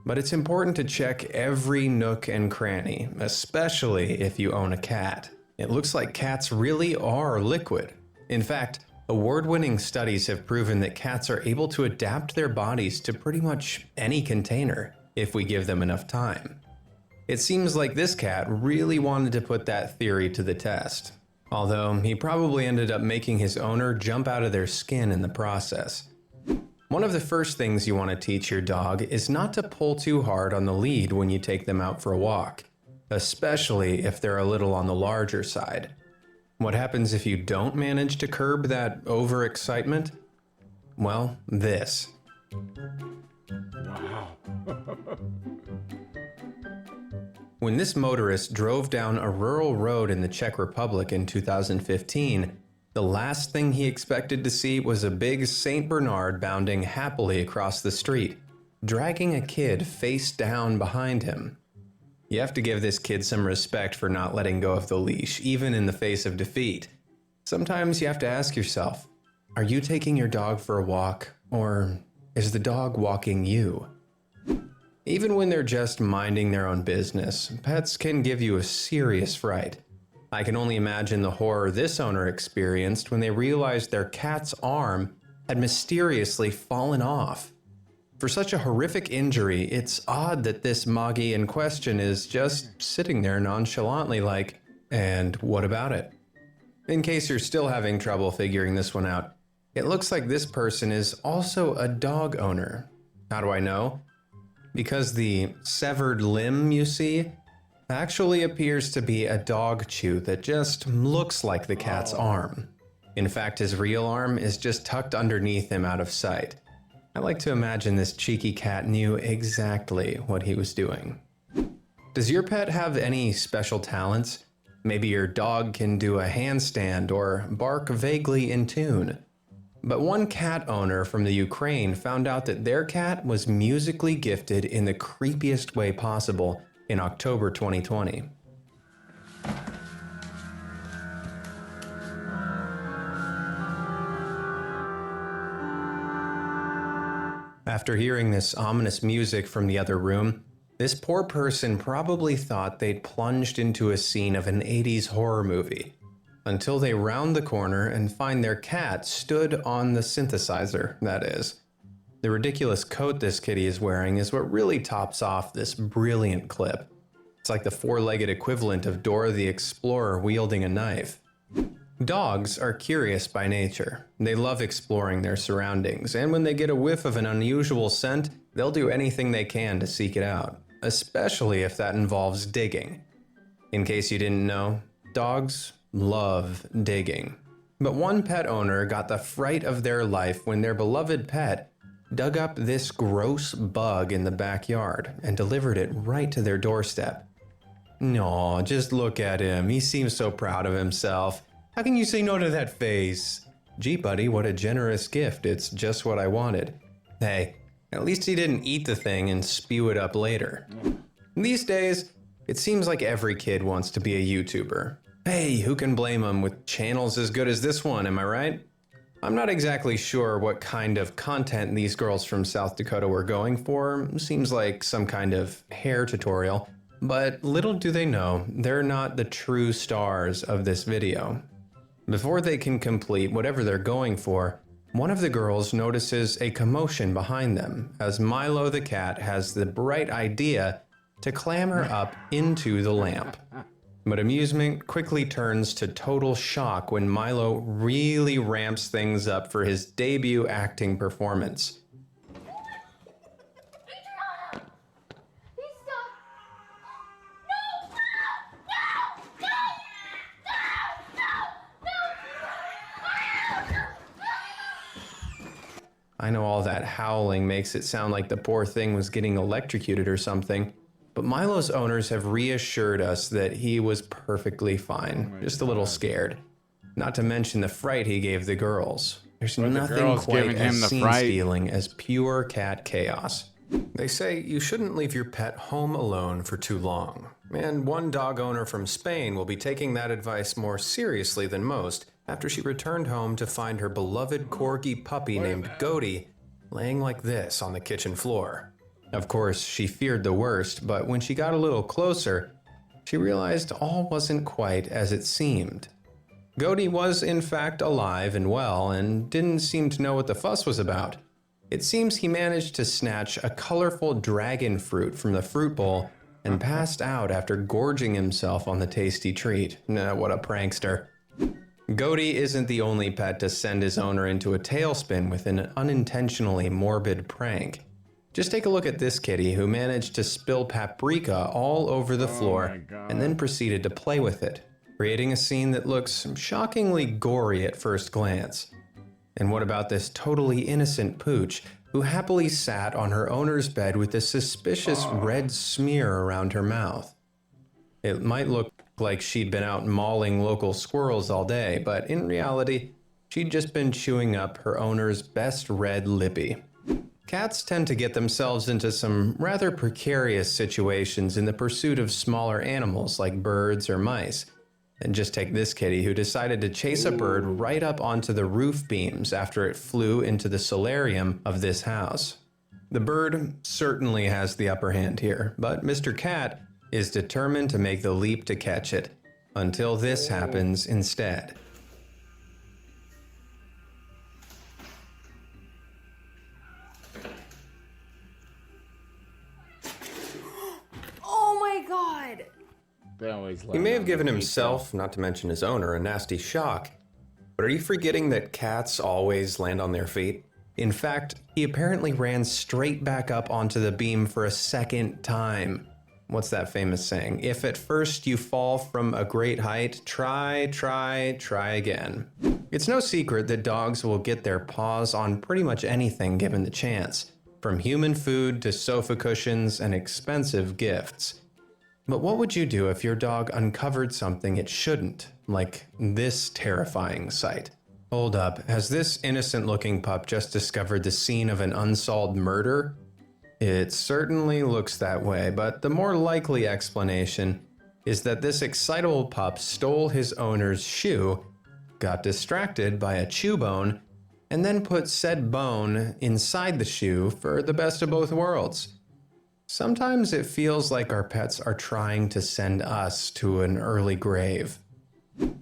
But it's important to check every nook and cranny, especially if you own a cat. It looks like cats really are liquid. In fact, award-winning studies have proven that cats are able to adapt their bodies to pretty much any container if we give them enough time. It seems like this cat really wanted to put that theory to the test, although he probably ended up making his owner jump out of their skin in the process. One of the first things you want to teach your dog is not to pull too hard on the lead when you take them out for a walk, especially if they're a little on the larger side. What happens if you don't manage to curb that overexcitement? Well, this. Wow. When this motorist drove down a rural road in the Czech Republic in 2015, the last thing he expected to see was a big Saint Bernard bounding happily across the street, dragging a kid face down behind him. You have to give this kid some respect for not letting go of the leash, even in the face of defeat. Sometimes you have to ask yourself, are you taking your dog for a walk, or is the dog walking you? Even when they're just minding their own business, pets can give you a serious fright. I can only imagine the horror this owner experienced when they realized their cat's arm had mysteriously fallen off. For such a horrific injury, it's odd that this Moggy in question is just sitting there nonchalantly like, and what about it? In case you're still having trouble figuring this one out, it looks like this person is also a dog owner. How do I know? Because the severed limb you see actually appears to be a dog chew that just looks like the cat's arm. In fact, his real arm is just tucked underneath him out of sight. I like to imagine this cheeky cat knew exactly what he was doing. Does your pet have any special talents? Maybe your dog can do a handstand or bark vaguely in tune. But one cat owner from the Ukraine found out that their cat was musically gifted in the creepiest way possible in October 2020. After hearing this ominous music from the other room, this poor person probably thought they'd plunged into a scene of an 80s horror movie, until they round the corner and find their cat stood on the synthesizer, that is. The ridiculous coat this kitty is wearing is what really tops off this brilliant clip. It's like the four-legged equivalent of Dora the Explorer wielding a knife. Dogs are curious by nature. They love exploring their surroundings, and when they get a whiff of an unusual scent, they'll do anything they can to seek it out, especially if that involves digging. In case you didn't know, dogs love digging. But one pet owner got the fright of their life when their beloved pet dug up this gross bug in the backyard and delivered it right to their doorstep. No, just look at him. He seems so proud of himself. How can you say no to that face? Gee, buddy, what a generous gift. It's just what I wanted. Hey, at least he didn't eat the thing and spew it up later. These days, it seems like every kid wants to be a YouTuber. Hey, who can blame them with channels as good as this one, am I right? I'm not exactly sure what kind of content these girls from South Dakota were going for. Seems like some kind of hair tutorial. But little do they know, they're not the true stars of this video. Before they can complete whatever they're going for, one of the girls notices a commotion behind them as Milo the cat has the bright idea to clamber up into the lamp. But amusement quickly turns to total shock when Milo really ramps things up for his debut acting performance. I know all that howling makes it sound like the poor thing was getting electrocuted or something, but Milo's owners have reassured us that he was perfectly fine, just a little scared. Not to mention the fright he gave the girls. There's nothing girls quite giving him as the scene-stealing as pure cat chaos. They say you shouldn't leave your pet home alone for too long. And one dog owner from Spain will be taking that advice more seriously than most after she returned home to find her beloved corgi puppy named Godi laying like this on the kitchen floor. Of course, she feared the worst, but when she got a little closer, she realized all wasn't quite as it seemed. Godi was in fact alive and well and didn't seem to know what the fuss was about. It seems he managed to snatch a colorful dragon fruit from the fruit bowl and passed out after gorging himself on the tasty treat. What a prankster. Godi isn't the only pet to send his owner into a tailspin with an unintentionally morbid prank. Just take a look at this kitty who managed to spill paprika all over the floor and then proceeded to play with it, creating a scene that looks shockingly gory at first glance. And what about this totally innocent pooch who happily sat on her owner's bed with a suspicious red smear around her mouth? It might look like she'd been out mauling local squirrels all day, but in reality, she'd just been chewing up her owner's best red lippy. Cats tend to get themselves into some rather precarious situations in the pursuit of smaller animals like birds or mice. And just take this kitty who decided to chase a bird right up onto the roof beams after it flew into the solarium of this house. The bird certainly has the upper hand here, but Mr. Cat is determined to make the leap to catch it, until this happens instead. Oh my god! They always He may have given himself, not to mention his owner, a nasty shock. But are you forgetting that cats always land on their feet? In fact, he apparently ran straight back up onto the beam for a second time. What's that famous saying? If at first you fall from a great height, try again. It's no secret that dogs will get their paws on pretty much anything given the chance, from human food to sofa cushions and expensive gifts. But what would you do if your dog uncovered something it shouldn't, like this terrifying sight? Hold up, has this innocent-looking pup just discovered the scene of an unsolved murder? It certainly looks that way, but the more likely explanation is that this excitable pup stole his owner's shoe, got distracted by a chew bone, and then put said bone inside the shoe for the best of both worlds. Sometimes it feels like our pets are trying to send us to an early grave.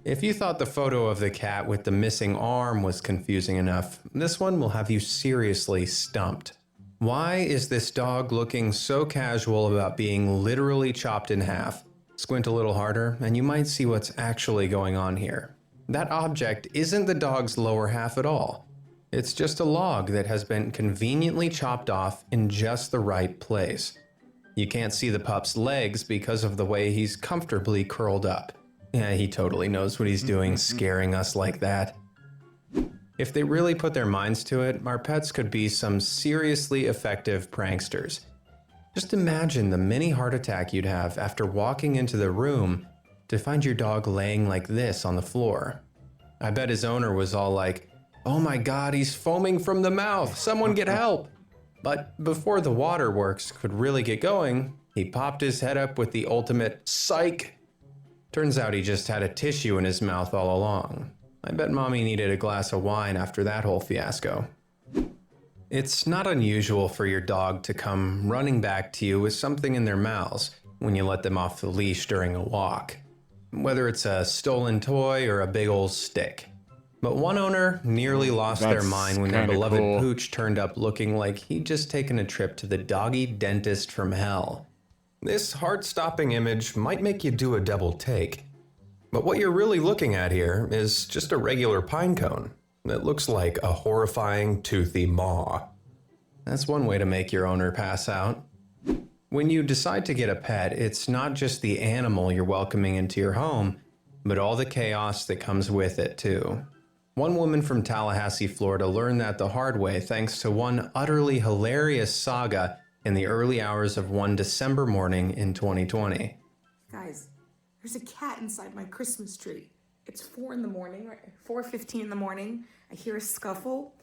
If you thought the photo of the cat with the missing arm was confusing enough, this one will have you seriously stumped. Why is this dog looking so casual about being literally chopped in half? Squint a little harder and you might see what's actually going on here. That object isn't the dog's lower half at all. It's just a log that has been conveniently chopped off in just the right place. You can't see the pup's legs because of the way he's comfortably curled up. Yeah, he totally knows what he's doing, scaring us like that. If they really put their minds to it, our pets could be some seriously effective pranksters. Just imagine the mini heart attack you'd have after walking into the room to find your dog laying like this on the floor. I bet his owner was all like, "Oh my god, he's foaming from the mouth, someone get help!" But before the waterworks could really get going, he popped his head up with the ultimate psych. Turns out he just had a tissue in his mouth all along. I bet mommy needed a glass of wine after that whole fiasco. It's not unusual for your dog to come running back to you with something in their mouths when you let them off the leash during a walk, whether it's a stolen toy or a big old stick. But one owner nearly lost their That's mind when their kinda beloved cool. pooch turned up looking like he'd just taken a trip to the doggy dentist from hell. This heart-stopping image might make you do a double take. But what you're really looking at here is just a regular pine cone that looks like a horrifying, toothy maw. That's one way to make your owner pass out. When you decide to get a pet, it's not just the animal you're welcoming into your home, but all the chaos that comes with it too. One woman from Tallahassee, Florida learned that the hard way thanks to one utterly hilarious saga in the early hours of one December morning in 2020. Guys, there's a cat inside my Christmas tree. It's 4 in the morning, right? 4:15 in the morning. I hear a scuffle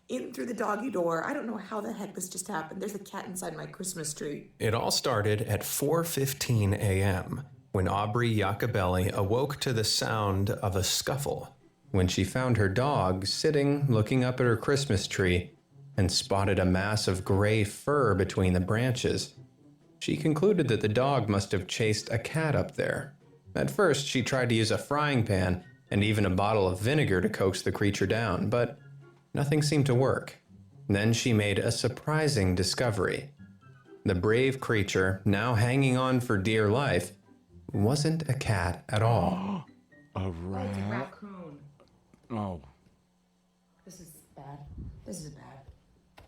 in through the doggy door. I don't know how the heck this just happened. There's a cat inside my Christmas tree. It all started at 4:15 a.m. when Aubrey Iacobelli awoke to the sound of a scuffle. When she found her dog sitting looking up at her Christmas tree and spotted a mass of gray fur between the branches, she concluded that the dog must have chased a cat up there. At first, she tried to use a frying pan and even a bottle of vinegar to coax the creature down, but nothing seemed to work. Then she made a surprising discovery. The brave creature, now hanging on for dear life, wasn't a cat at all. A It's a rat? raccoon. Oh. This is bad. This is bad.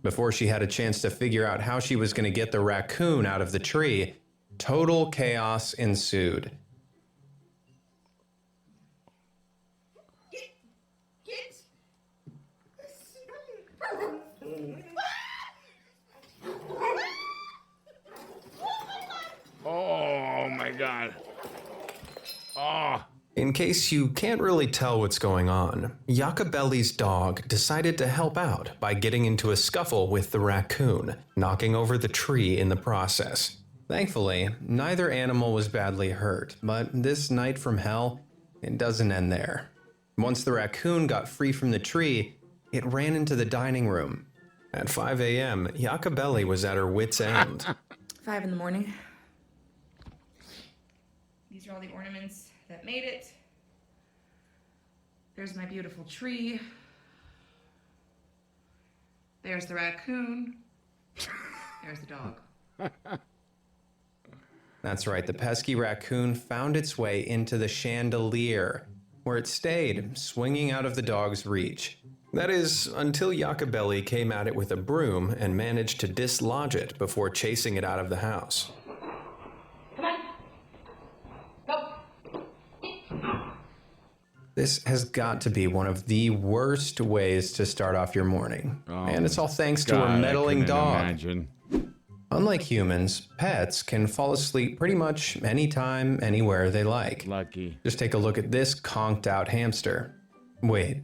Before she had a chance to figure out how she was going to get the raccoon out of the tree, total chaos ensued. Oh my god. Oh. In case you can't really tell what's going on, Iacobelli's dog decided to help out by getting into a scuffle with the raccoon, knocking over the tree in the process. Thankfully, neither animal was badly hurt, but this night from hell, it doesn't end there. Once the raccoon got free from the tree, it ran into the dining room. At 5 a.m., Iacobelli was at her wit's end. 5 in the morning. These are all the ornaments that made it. There's my beautiful tree. There's the raccoon. There's the dog. That's right, the pesky raccoon found its way into the chandelier, where it stayed, swinging out of the dog's reach. That is, until Iacobelli came at it with a broom and managed to dislodge it before chasing it out of the house. This has got to be one of the worst ways to start off your morning. And it's all thanks to a meddling dog. Imagine. Unlike humans, pets can fall asleep pretty much anytime, anywhere they like. Lucky. Just take a look at this conked out hamster. Wait,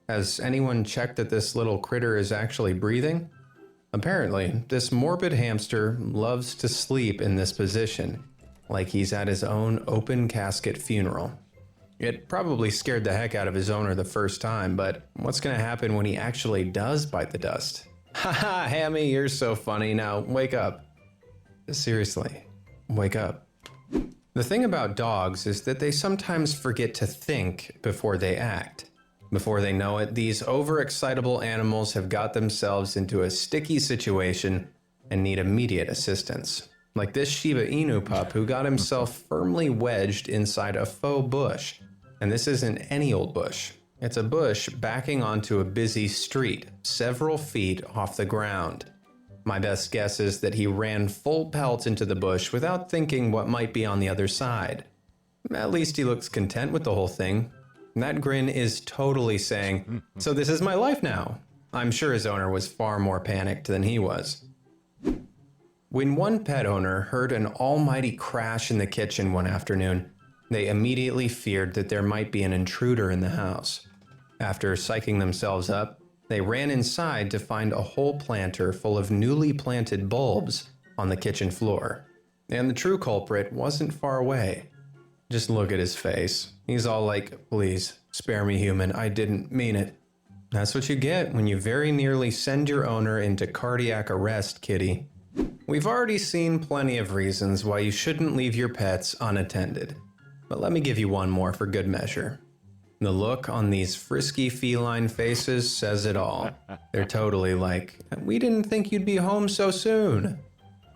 has anyone checked that this little critter is actually breathing? Apparently, this morbid hamster loves to sleep in this position, like he's at his own open casket funeral. It probably scared the heck out of his owner the first time, but what's gonna happen when he actually does bite the dust? Haha, Hammy, you're so funny. Now, wake up. Seriously, wake up. The thing about dogs is that they sometimes forget to think before they act. Before they know it, these overexcitable animals have got themselves into a sticky situation and need immediate assistance. Like this Shiba Inu pup who got himself firmly wedged inside a faux bush. And this isn't any old bush. It's a bush backing onto a busy street, several feet off the ground. My best guess is that he ran full pelt into the bush without thinking what might be on the other side. At least he looks content with the whole thing. That grin is totally saying, "So this is my life now." I'm sure his owner was far more panicked than he was. When one pet owner heard an almighty crash in the kitchen one afternoon, they immediately feared that there might be an intruder in the house. After psyching themselves up, they ran inside to find a whole planter full of newly planted bulbs on the kitchen floor. And the true culprit wasn't far away. Just look at his face. He's all like, "Please, spare me, human. I didn't mean it." That's what you get when you very nearly send your owner into cardiac arrest, kitty. We've already seen plenty of reasons why you shouldn't leave your pets unattended. But let me give you one more for good measure. The look on these frisky feline faces says it all. They're totally like, "We didn't think you'd be home so soon."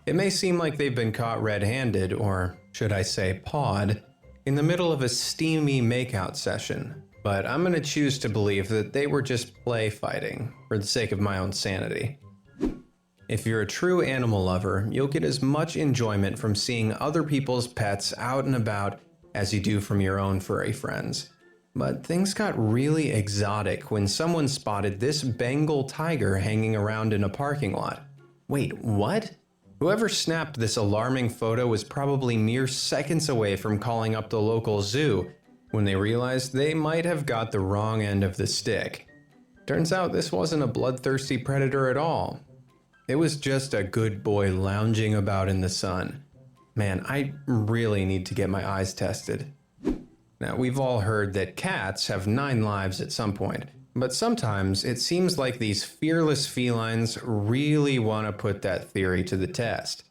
It may seem like they've been caught red-handed, or should I say pawed, in the middle of a steamy makeout session, but I'm going to choose to believe that they were just play fighting for the sake of my own sanity. If you're a true animal lover, you'll get as much enjoyment from seeing other people's pets out and about as you do from your own furry friends. But things got really exotic when someone spotted this Bengal tiger hanging around in a parking lot. Wait, what? Whoever snapped this alarming photo was probably mere seconds away from calling up the local zoo when they realized they might have got the wrong end of the stick. Turns out this wasn't a bloodthirsty predator at all. It was just a good boy lounging about in the sun. Man, I really need to get my eyes tested. Now, we've all heard that cats have 9 lives at some point, but sometimes it seems like these fearless felines really want to put that theory to the test.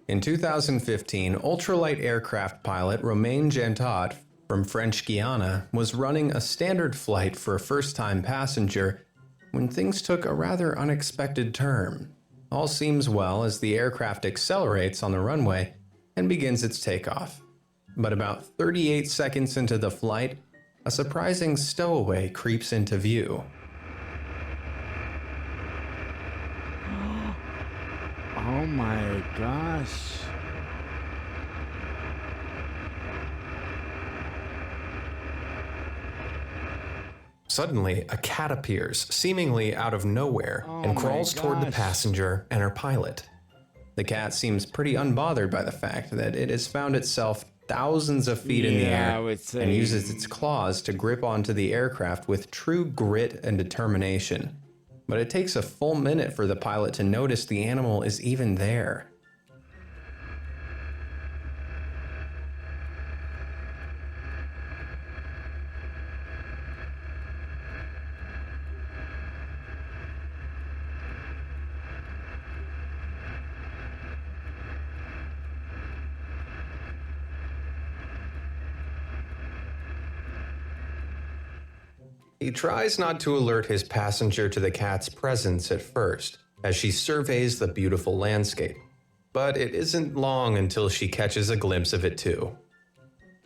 In 2015, ultralight aircraft pilot Romain Jantot from French Guiana was running a standard flight for a first-time passenger when things took a rather unexpected turn. All seems well as the aircraft accelerates on the runway and begins its takeoff. But about 38 seconds into the flight, a surprising stowaway creeps into view. Oh my gosh. Suddenly, a cat appears, seemingly out of nowhere, and my crawls toward the gosh. passenger and her pilot. The cat seems pretty unbothered by the fact that it has found itself thousands of feet in the Yeah, I air would say- and uses its claws to grip onto the aircraft with true grit and determination. But it takes a full minute for the pilot to notice the animal is even there. He tries not to alert his passenger to the cat's presence at first, as she surveys the beautiful landscape. But it isn't long until she catches a glimpse of it too.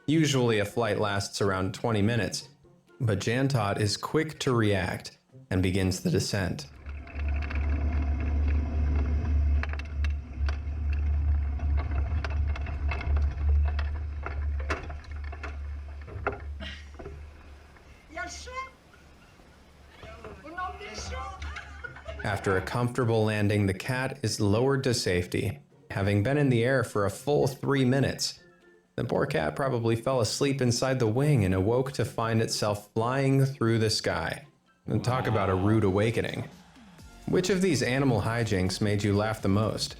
Usually a flight lasts around 20 minutes, but Jantot is quick to react and begins the descent. After a comfortable landing, the cat is lowered to safety, having been in the air for a full 3 minutes. The poor cat probably fell asleep inside the wing and awoke to find itself flying through the sky. And talk about a rude awakening. Which of these animal hijinks made you laugh the most?